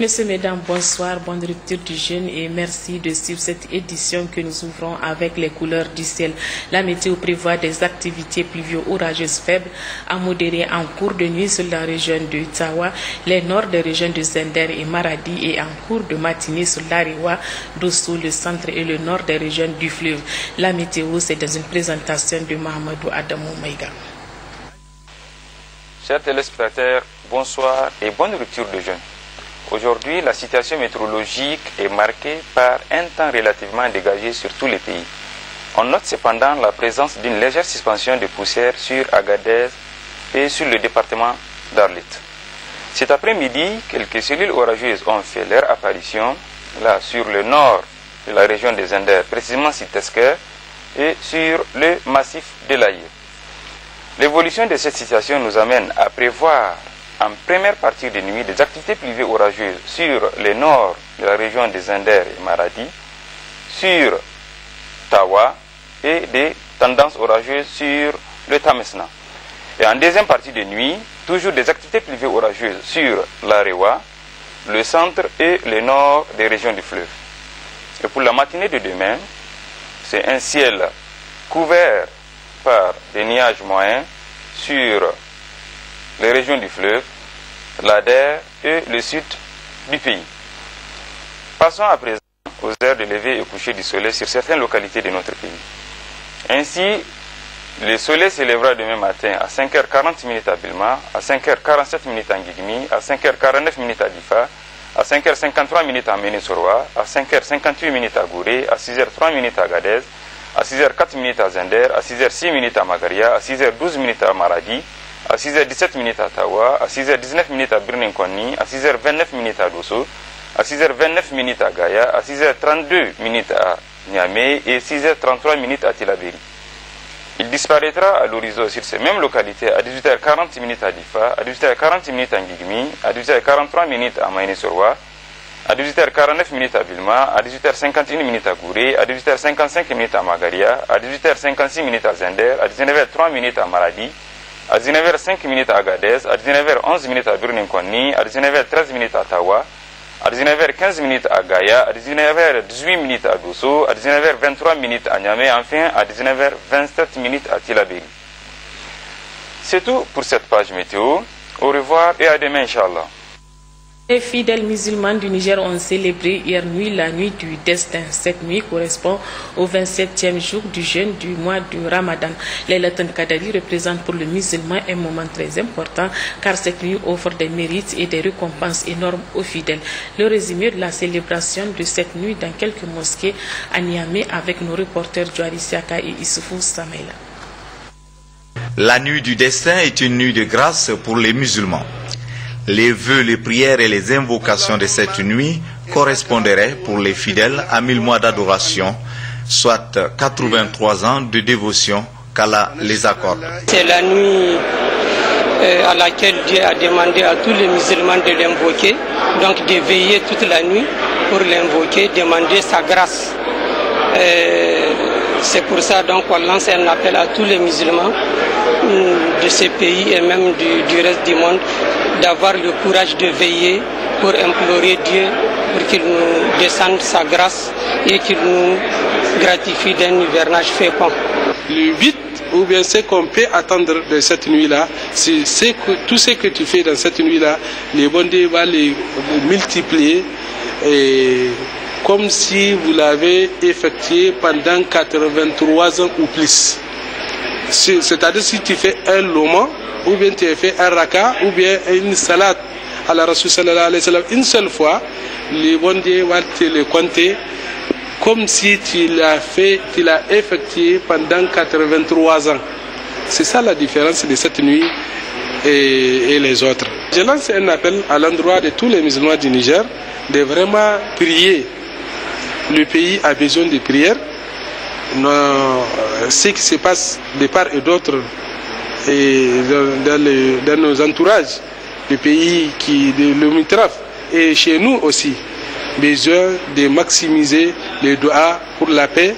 Messieurs, mesdames, bonsoir, bonne rupture du jeûne et merci de suivre cette édition que nous ouvrons avec les couleurs du ciel. La météo prévoit des activités pluvio-orageuses faibles à modérées en cours de nuit sur la région de Tawa, les nord des régions de Zender et Maradi et en cours de matinée sur l'Arewa, Dosso, le centre et le nord des régions du fleuve. La météo, c'est dans une présentation de Mahamadou Adamou Maïga. Chers téléspectateurs, bonsoir et bonne rupture de jeûne. Aujourd'hui, la situation météorologique est marquée par un temps relativement dégagé sur tous les pays. On note cependant la présence d'une légère suspension de poussière sur Agadez et sur le département d'Arlit. Cet après-midi, quelques cellules orageuses ont fait leur apparition là sur le nord de la région des Indes, précisément sur Tesker et sur le massif de l'Aïe. L'évolution de cette situation nous amène à prévoir en première partie de nuit des activités pluvio-orageuses sur le nord de la région des Zender et Maradi, sur Tawa et des tendances orageuses sur le Tamesna. Et en deuxième partie de nuit, toujours des activités pluvio-orageuses sur l'Arewa, le centre et le nord des régions du fleuve. Et pour la matinée de demain, c'est un ciel couvert par des nuages moyens sur les régions du fleuve, l'Ader et le sud du pays. Passons à présent aux heures de lever et coucher du soleil sur certaines localités de notre pays. Ainsi, le soleil se lèvera demain matin à 5h40 à Bilma, à 5h47 à Ngigmi, à 5h49 à Difa, à 5h53 à Ménesoroa, à 5h58 à Gouré, à 6h03 à Gadez, à 6h04 à Zender, à 6h06 à Magaria, à 6h12 à Maradi, à 6h17 à Tawa, à 6h19 à Birninkoni, à 6h29 à Dosso, à 6h29 à Gaïa, à 6h32 à Niamey et 6h33 à Tilaberi. Il disparaîtra à l'horizon sur ces mêmes localités à 18h40 à Difa, à 18h40 à Ngigmi, à 18h43 à Maïnesoroa, à 18h49 à Bilma, à 18h51 à Gouré, à 18h55 à Magaria, à 18h56 à Zender, à 19h03 à Maradi, à 19h05 à Agadez, à 19h11 à Birninkoni, à 19h13 à Tawa, à 19h15 à Gaïa, à 19h18 à Dosso, à 19h23 à Niamey, enfin à 19h27 à Tilaberi. C'est tout pour cette page météo. Au revoir et à demain, Inch'Allah. Les fidèles musulmans du Niger ont célébré hier nuit la nuit du destin. Cette nuit correspond au 27e jour du jeûne du mois du Ramadan. Laylatul Qadri représente pour le musulman un moment très important car cette nuit offre des mérites et des récompenses énormes aux fidèles. Le résumé de la célébration de cette nuit dans quelques mosquées à Niamey avec nos reporters Djouari Siaka et Issoufou Samaïla. La nuit du destin est une nuit de grâce pour les musulmans. Les vœux, les prières et les invocations de cette nuit correspondraient pour les fidèles à 1000 mois d'adoration, soit 83 ans de dévotion qu'Allah les accorde. C'est la nuit à laquelle Dieu a demandé à tous les musulmans de l'invoquer, donc de veiller toute la nuit pour l'invoquer, demander sa grâce. C'est pour ça donc qu'on lance un appel à tous les musulmans de ces pays et même du reste du monde d'avoir le courage de veiller pour implorer Dieu pour qu'il nous descende sa grâce et qu'il nous gratifie d'un hivernage fécond. Le but ou bien ce qu'on peut attendre de cette nuit-là, c'est tout ce que tu fais dans cette nuit-là, le bon Dieu va les multiplier et comme si vous l'avez effectué pendant 83 ans ou plus. C'est-à-dire si tu fais un loma, ou bien tu as fait un raka, ou bien une salade à la Rasul sallallahu alayhi wa sallam, une seule fois, le bon Dieu va te le compter comme si tu l'as effectué pendant 83 ans. C'est ça la différence de cette nuit et les autres. Je lance un appel à l'endroit de tous les musulmans du Niger de vraiment prier. Le pays a besoin de prières. Ce qui se passe de part et d'autre et dans nos entourages, le pays le limitrophe et chez nous aussi, besoin de maximiser les doigts pour la paix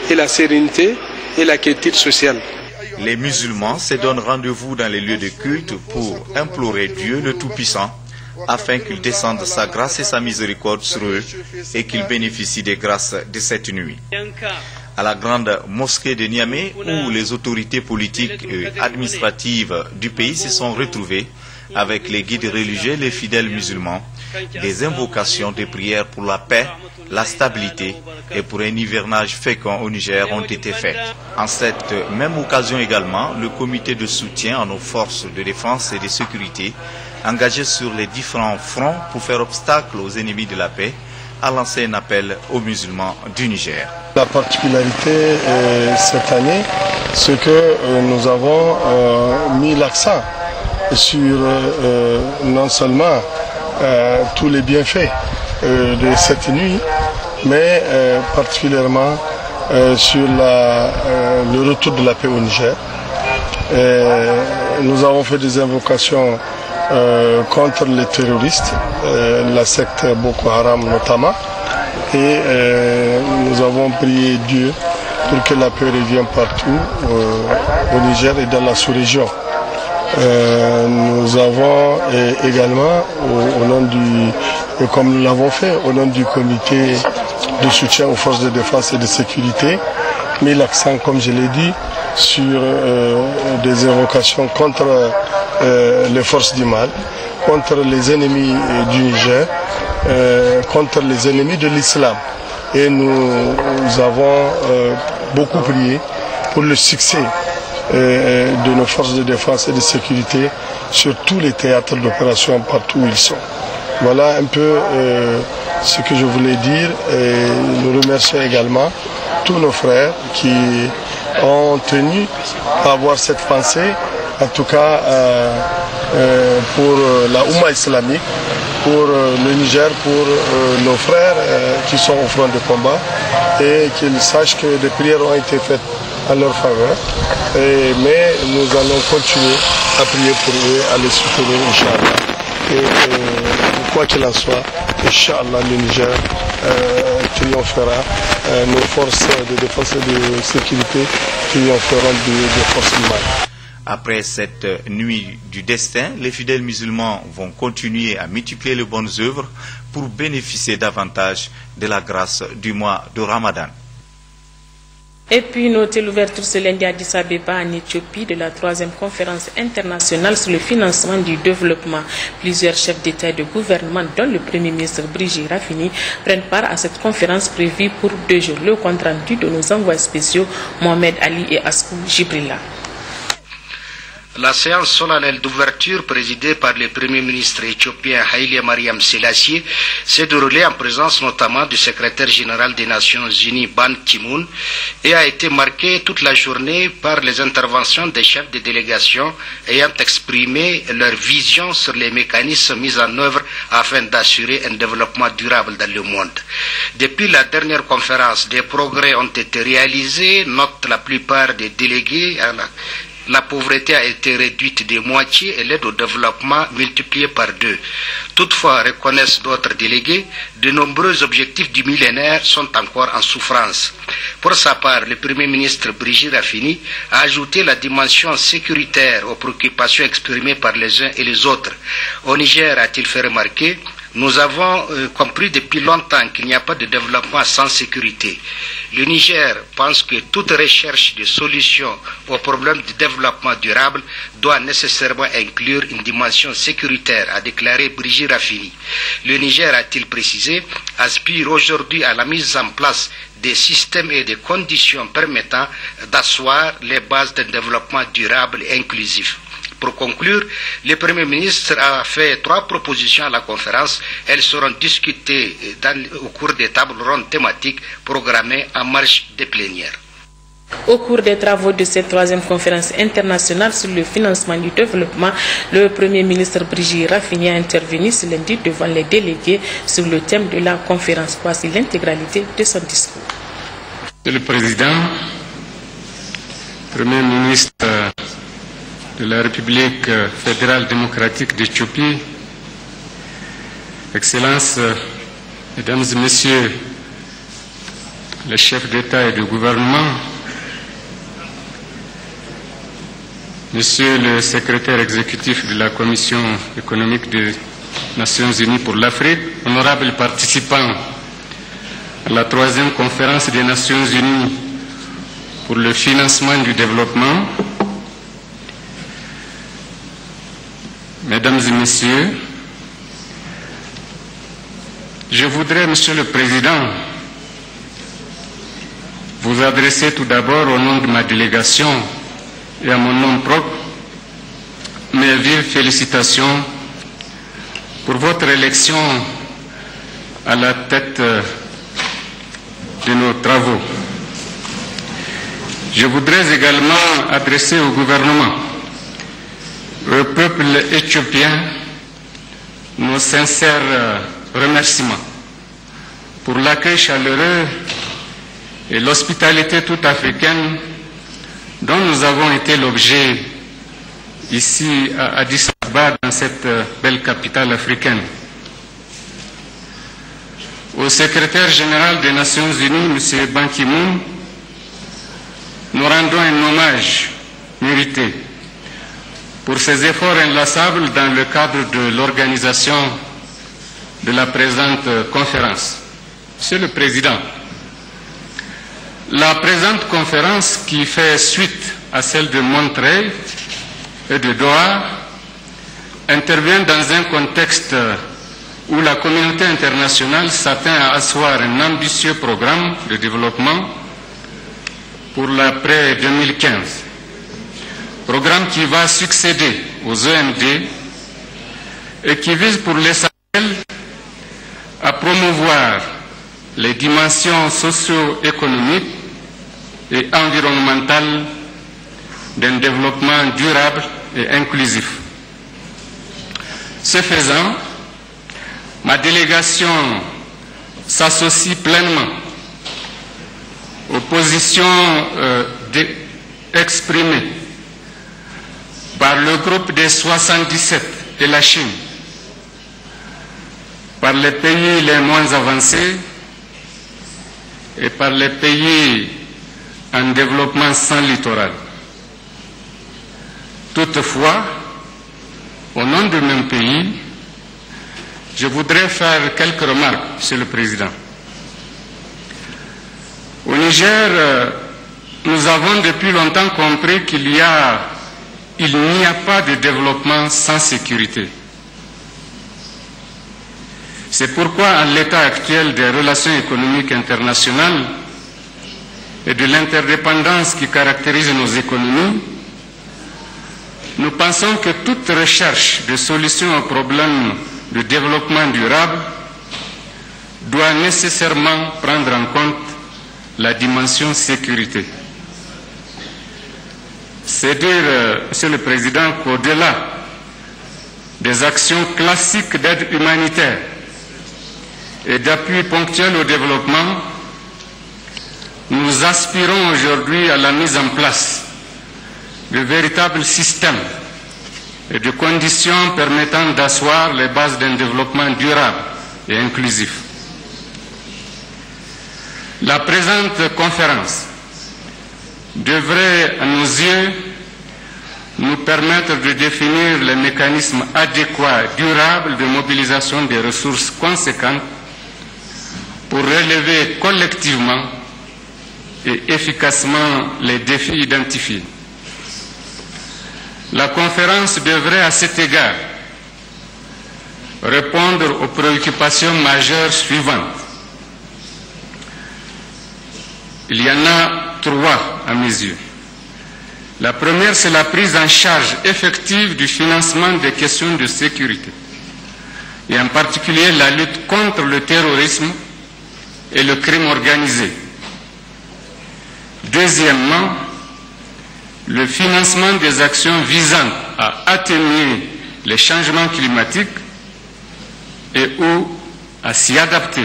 et la sérénité et la quiétude sociale. Les musulmans se donnent rendez-vous dans les lieux de culte pour implorer Dieu le Tout-Puissant afin qu'il descende sa grâce et sa miséricorde sur eux et qu'ils bénéficient des grâces de cette nuit. À la grande mosquée de Niamey, où les autorités politiques et administratives du pays se sont retrouvées avec les guides religieux et les fidèles musulmans, des invocations de prières pour la paix, la stabilité et pour un hivernage fécond au Niger ont été faites. En cette même occasion également, le comité de soutien à nos forces de défense et de sécurité, engagé sur les différents fronts pour faire obstacle aux ennemis de la paix, a lancé un appel aux musulmans du Niger. La particularité cette année, c'est que nous avons mis l'accent sur non seulement tous les bienfaits de cette nuit, mais particulièrement sur le retour de la paix au Niger. Nous avons fait des invocations contre les terroristes, la secte Boko Haram notamment, et nous avons prié Dieu pour que la paix revienne partout au Niger et dans la sous-région. Nous avons également, au nom comme nous l'avons fait, au nom du comité de soutien aux forces de défense et de sécurité, mis l'accent, comme je l'ai dit, sur des invocations contre les forces du mal, contre les ennemis du Niger, contre les ennemis de l'islam. Et nous avons beaucoup prié pour le succès de nos forces de défense et de sécurité sur tous les théâtres d'opération partout où ils sont. Voilà un peu ce que je voulais dire, et nous remercions également tous nos frères qui ont tenu à avoir cette pensée, en tout cas pour la Oumma islamique, pour le Niger, pour nos frères qui sont au front de combat, et qu'ils sachent que des prières ont été faites à leur faveur. Mais nous allons continuer à prier pour eux, à les soutenir, Inch'Allah. Et quoi qu'il en soit, Inch'Allah, le Niger triomphera. Nos forces de défense et de sécurité triompheront des forces du mal. Après cette nuit du destin, les fidèles musulmans vont continuer à multiplier les bonnes œuvres pour bénéficier davantage de la grâce du mois de Ramadan. Et puis, notez l'ouverture ce lundi à Addis Abeba en Éthiopie de la 3e conférence internationale sur le financement du développement. Plusieurs chefs d'État et de gouvernement, dont le Premier ministre Brigitte Rafini, prennent part à cette conférence prévue pour 2 jours. Le compte rendu de nos envoyés spéciaux, Mohamed Ali et Askou Jibrilla. La séance solennelle d'ouverture présidée par le Premier ministre éthiopien Haïlé Mariam Selassie s'est déroulée en présence notamment du secrétaire général des Nations Unies Ban Ki-moon et a été marquée toute la journée par les interventions des chefs de délégation ayant exprimé leur vision sur les mécanismes mis en œuvre afin d'assurer un développement durable dans le monde. Depuis la dernière conférence, des progrès ont été réalisés, note la plupart des délégués. La pauvreté a été réduite de moitié et l'aide au développement multipliée par 2. Toutefois, reconnaissent d'autres délégués, de nombreux objectifs du millénaire sont encore en souffrance. Pour sa part, le Premier ministre Brigitte Rafini a ajouté la dimension sécuritaire aux préoccupations exprimées par les uns et les autres. Au Niger, a-t-il fait remarquer, nous avons compris depuis longtemps qu'il n'y a pas de développement sans sécurité. Le Niger pense que toute recherche de solutions aux problèmes de développement durable doit nécessairement inclure une dimension sécuritaire, a déclaré Brigitte Rafini. Le Niger, a-t-il précisé, aspire aujourd'hui à la mise en place des systèmes et des conditions permettant d'asseoir les bases d'un développement durable et inclusif. Pour conclure, le Premier ministre a fait 3 propositions à la conférence. Elles seront discutées au cours des tables rondes thématiques programmées en marge des plénières. Au cours des travaux de cette 3e conférence internationale sur le financement du développement, le Premier ministre Brigitte Rafini a intervenu ce lundi devant les délégués sur le thème de la conférence. Voici l'intégralité de son discours. Monsieur le Président, Premier ministre de la République fédérale démocratique d'Éthiopie, Excellences, Mesdames et Messieurs les chefs d'État et de gouvernement, Monsieur le secrétaire exécutif de la Commission économique Nations Unies pour l'Afrique, honorables participants à la 3e conférence des Nations Unies pour le financement du développement, Mesdames et Messieurs, je voudrais, Monsieur le Président, vous adresser tout d'abord au nom de ma délégation et à mon nom propre mes vives félicitations pour votre élection à la tête de nos travaux. Je voudrais également adresser au gouvernement, au peuple éthiopien, nos sincères remerciements pour l'accueil chaleureux et l'hospitalité toute africaine dont nous avons été l'objet ici à Addis Abeba, dans cette belle capitale africaine. Au secrétaire général des Nations Unies, M. Ban Ki-moon, nous rendons un hommage mérité pour ses efforts inlassables dans le cadre de l'organisation de la présente conférence. Monsieur le Président, la présente conférence, qui fait suite à celle de Monterrey et de Doha, intervient dans un contexte où la communauté internationale s'attend à asseoir un ambitieux programme de développement pour l'après 2015. Programme qui va succéder aux OMD et qui vise pour l'essentiel à promouvoir les dimensions socio-économiques et environnementales d'un développement durable et inclusif. Ce faisant, ma délégation s'associe pleinement aux positions exprimées par le groupe des 77 et la Chine, par les pays les moins avancés et par les pays en développement sans littoral. Toutefois, au nom de mon pays, je voudrais faire quelques remarques, Monsieur le Président. Au Niger, nous avons depuis longtemps compris qu'il n'y a pas de développement sans sécurité. C'est pourquoi, en l'état actuel des relations économiques internationales et de l'interdépendance qui caractérise nos économies, nous pensons que toute recherche de solutions aux problèmes de développement durable doit nécessairement prendre en compte la dimension sécurité. C'est dire, Monsieur le Président, qu'au-delà des actions classiques d'aide humanitaire et d'appui ponctuel au développement, nous aspirons aujourd'hui à la mise en place de véritables systèmes et de conditions permettant d'asseoir les bases d'un développement durable et inclusif. La présente conférence devrait, à nos yeux, nous permettre de définir les mécanismes adéquats et durables de mobilisation des ressources conséquentes pour relever collectivement et efficacement les défis identifiés. La conférence devrait à cet égard répondre aux préoccupations majeures suivantes. Il y en a 3 à mes yeux. La première, c'est la prise en charge effective du financement des questions de sécurité, et en particulier la lutte contre le terrorisme et le crime organisé. Deuxièmement, le financement des actions visant à atténuer les changements climatiques et ou à s'y adapter.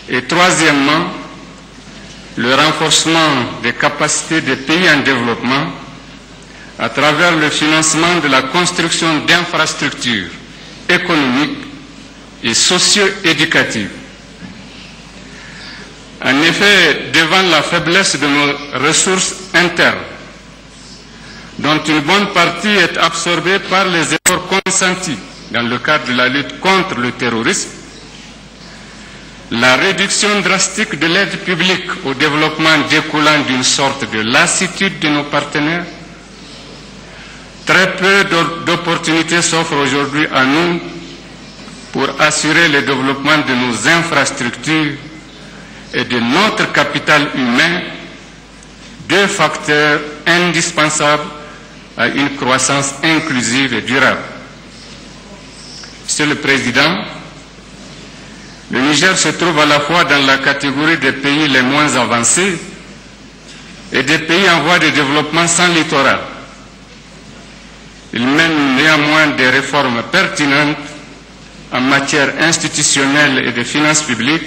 Et troisièmement, le renforcement des capacités des pays en développement à travers le financement de la construction d'infrastructures économiques et socio-éducatives. En effet, devant la faiblesse de nos ressources internes, dont une bonne partie est absorbée par les efforts consentis dans le cadre de la lutte contre le terrorisme, la réduction drastique de l'aide publique au développement découlant d'une sorte de lassitude de nos partenaires, très peu d'opportunités s'offrent aujourd'hui à nous pour assurer le développement de nos infrastructures et de notre capital humain, deux facteurs indispensables à une croissance inclusive et durable. Monsieur le Président, le Niger se trouve à la fois dans la catégorie des pays les moins avancés et des pays en voie de développement sans littoral. Il mène néanmoins des réformes pertinentes en matière institutionnelle et de finances publiques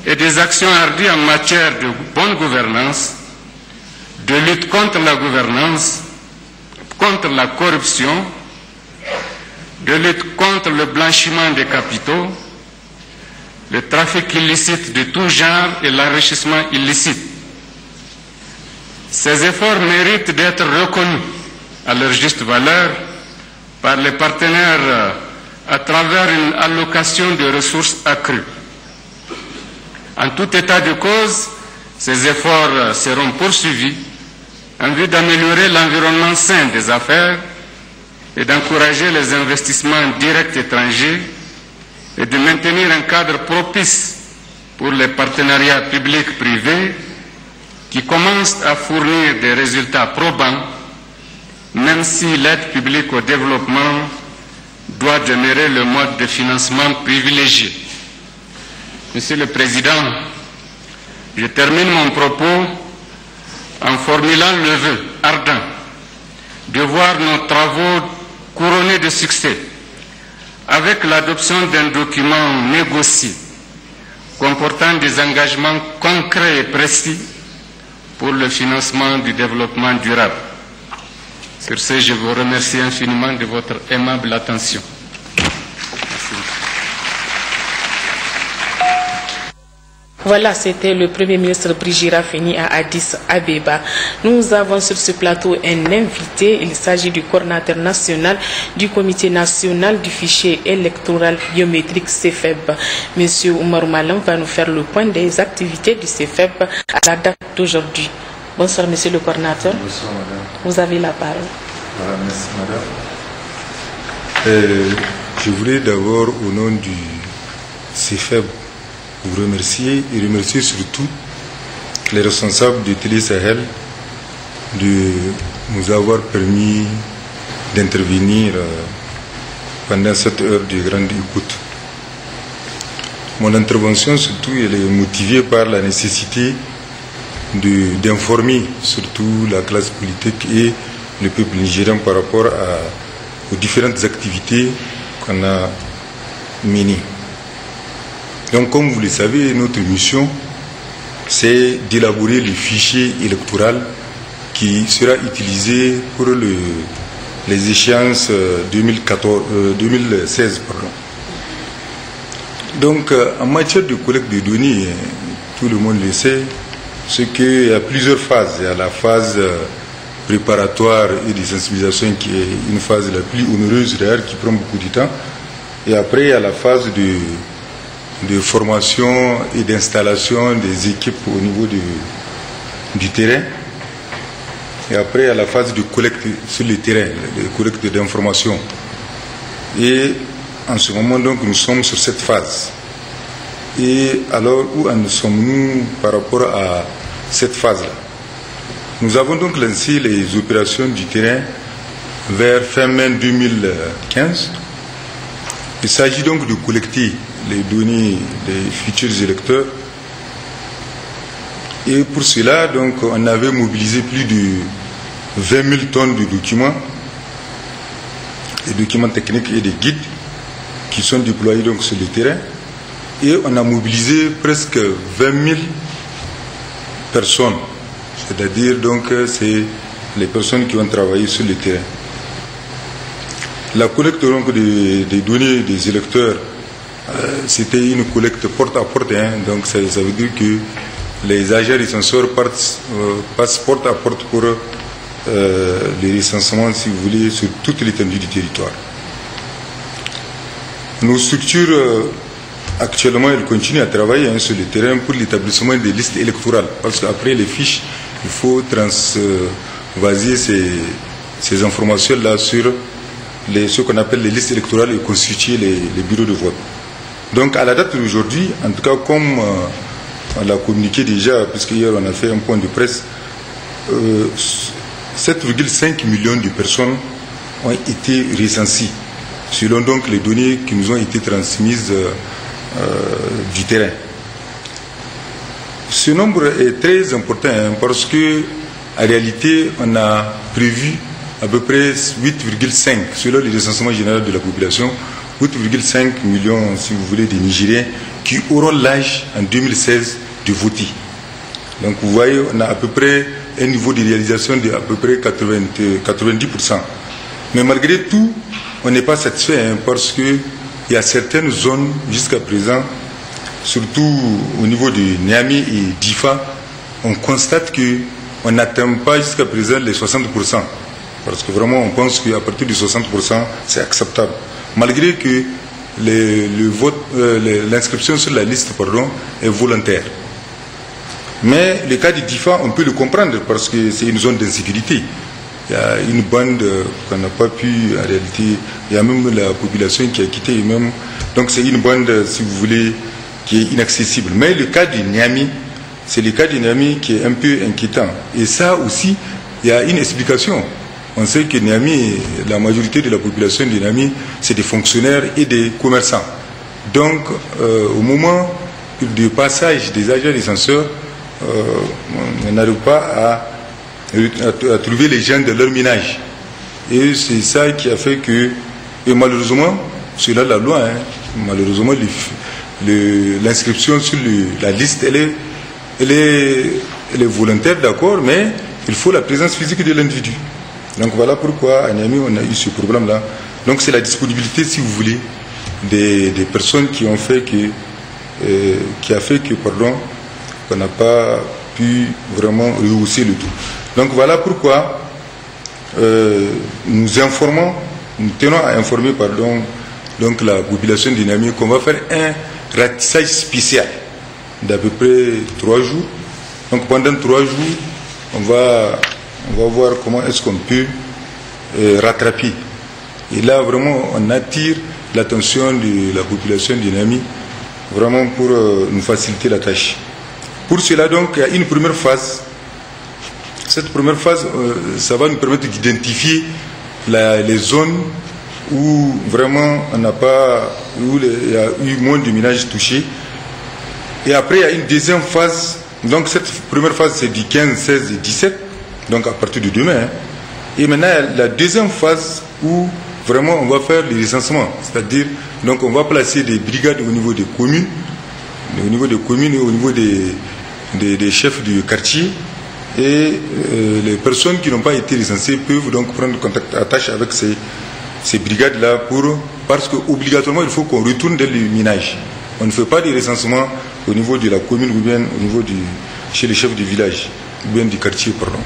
et des actions hardies en matière de bonne gouvernance, de lutte contre la gouvernance, contre la corruption, de lutte contre le blanchiment des capitaux, le trafic illicite de tout genre et l'enrichissement illicite. Ces efforts méritent d'être reconnus à leur juste valeur par les partenaires à travers une allocation de ressources accrues. En tout état de cause, ces efforts seront poursuivis en vue d'améliorer l'environnement sain des affaires et d'encourager les investissements directs étrangers et de maintenir un cadre propice pour les partenariats publics-privés qui commencent à fournir des résultats probants, même si l'aide publique au développement doit demeurer le mode de financement privilégié. Monsieur le Président, je termine mon propos en formulant le vœu ardent de voir nos travaux couronnés de succès avec l'adoption d'un document négocié comportant des engagements concrets et précis pour le financement du développement durable. Sur ce, je vous remercie infiniment de votre aimable attention. Voilà, c'était le Premier ministre Brigitte Raffini à Addis Abeba. Nous avons sur ce plateau un invité. Il s'agit du coordinateur national du Comité national du fichier électoral biométrique CEFEB. Monsieur Oumar Malam va nous faire le point des activités du CEFEB à la date d'aujourd'hui. Bonsoir, monsieur le coordinateur. Bonsoir, madame. Vous avez la parole. Voilà, merci, madame. Je voulais d'abord, au nom du CEFEB, vous remercier et remercier surtout les responsables du Télé Sahel de nous avoir permis d'intervenir pendant cette heure de grande écoute. Mon intervention surtout elle est motivée par la nécessité d'informer surtout la classe politique et le peuple nigérien par rapport aux différentes activités qu'on a menées. Donc, comme vous le savez, notre mission, c'est d'élaborer le fichier électoral qui sera utilisé pour les échéances 2016. Donc, en matière de collecte de données, tout le monde le sait, c'est qu'il y a plusieurs phases. Il y a la phase préparatoire et de sensibilisation qui est une phase la plus onéreuse d'ailleurs, qui prend beaucoup de temps. Et après, il y a la phase de formation et d'installation des équipes au niveau du terrain. Et après, à la phase de collecte sur le terrain, de collecte d'informations. Et en ce moment, donc, nous sommes sur cette phase. Et alors, où en sommes-nous par rapport à cette phase-là? Nous avons donc lancé les opérations du terrain vers fin mai 2015. Il s'agit donc de collecter les données des futurs électeurs. Et pour cela, donc, on avait mobilisé plus de 20 000 tonnes de documents, des documents techniques et des guides qui sont déployés donc sur le terrain. Et on a mobilisé presque 20 000 personnes, c'est-à-dire donc c'est les personnes qui ont travaillé sur le terrain. La collecte donc des données des électeurs, c'était une collecte porte à porte, donc ça veut dire que les agents recenseurs passent porte à porte pour les recensements, si vous voulez, sur toute l'étendue du territoire. Nos structures, actuellement, elles continuent à travailler sur le terrain pour l'établissement des listes électorales. Parce qu'après les fiches, il faut transvaser ces informations-là sur ce qu'on appelle les listes électorales et constituer les bureaux de vote. Donc, à la date d'aujourd'hui, en tout cas, comme on l'a communiqué déjà, puisque hier on a fait un point de presse, 7,5 millions de personnes ont été recensées, selon donc les données qui nous ont été transmises du terrain. Ce nombre est très important parce que, en réalité, on a prévu à peu près 8,5, selon le recensement général de la population, 8,5 millions, si vous voulez, de Nigériens qui auront l'âge en 2016 de voter. Donc vous voyez, on a à peu près un niveau de réalisation de à peu près 90%. Mais malgré tout, on n'est pas satisfait parce qu'il y a certaines zones jusqu'à présent, surtout au niveau de Niamey et d'Ifa, on constate qu'on n'atteint pas jusqu'à présent les 60%. Parce que vraiment, on pense qu'à partir de 60%, c'est acceptable. Malgré que l'inscription sur la liste est volontaire. Mais le cas de Difa, on peut le comprendre parce que c'est une zone d'insécurité. Il y a une bande qu'on n'a pas pu, en réalité, il y a même la population qui a quitté même. Donc c'est une bande, si vous voulez, qui est inaccessible. Mais le cas de Niamey, c'est le cas de Niamey qui est un peu inquiétant. Et ça aussi, il y a une explication. On sait que Niamey, la majorité de la population de Niamey, c'est des fonctionnaires et des commerçants. Donc, au moment du passage des agents des censeurs, on n'arrive pas à trouver les gens de leur ménage. Et c'est ça qui a fait que, et malheureusement, c'est là la loi, malheureusement, l'inscription sur la liste, elle est volontaire, d'accord, mais il faut la présence physique de l'individu. Donc voilà pourquoi à Niamey on a eu ce problème-là. Donc c'est la disponibilité, si vous voulez, des personnes qui ont fait qu'on n'a pas pu vraiment rehausser le tout. Donc voilà pourquoi nous tenons à informer donc la population de Niamey qu'on va faire un ratissage spécial d'à peu près 3 jours. Donc pendant 3 jours, on va voir comment est-ce qu'on peut rattraper. Et là, vraiment, on attire l'attention de la population de Niamey, vraiment pour nous faciliter la tâche. Pour cela, donc, il y a une première phase. Cette première phase, ça va nous permettre d'identifier les zones où vraiment où il y a eu moins de ménages touchés. Et après, il y a une deuxième phase. Donc, cette première phase, c'est du 15, 16 et 17. Donc à partir de demain. Et maintenant, la deuxième phase où vraiment on va faire les recensements. C'est-à-dire, donc on va placer des brigades au niveau des communes, et au niveau des chefs du quartier. Et les personnes qui n'ont pas été recensées peuvent donc prendre contact, attache avec ces brigades-là parce qu'obligatoirement, il faut qu'on retourne dans les ménages. On ne fait pas des recensements au niveau de la commune ou bien au niveau chez les chefs du village, ou bien du quartier, pardon.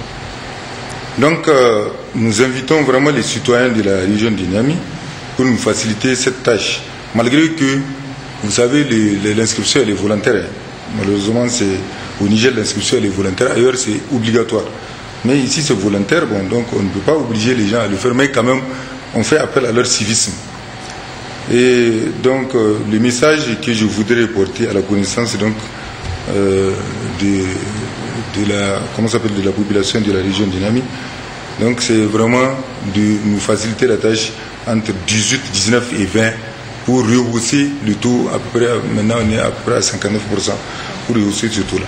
Donc, nous invitons vraiment les citoyens de la région de Niamey pour nous faciliter cette tâche. Malgré que, vous savez, l'inscription elle est volontaire. Malheureusement, au Niger, l'inscription elle est volontaire. Ailleurs, c'est obligatoire. Mais ici, c'est volontaire. Bon, donc, on ne peut pas obliger les gens à le faire. Mais quand même, on fait appel à leur civisme. Et donc, le message que je voudrais porter à la connaissance donc, de la population de la région de Niamey. Donc c'est vraiment de nous faciliter la tâche entre 18, 19 et 20 pour rehausser le taux à peu près, maintenant on est à peu près à 59% pour rehausser ce taux-là.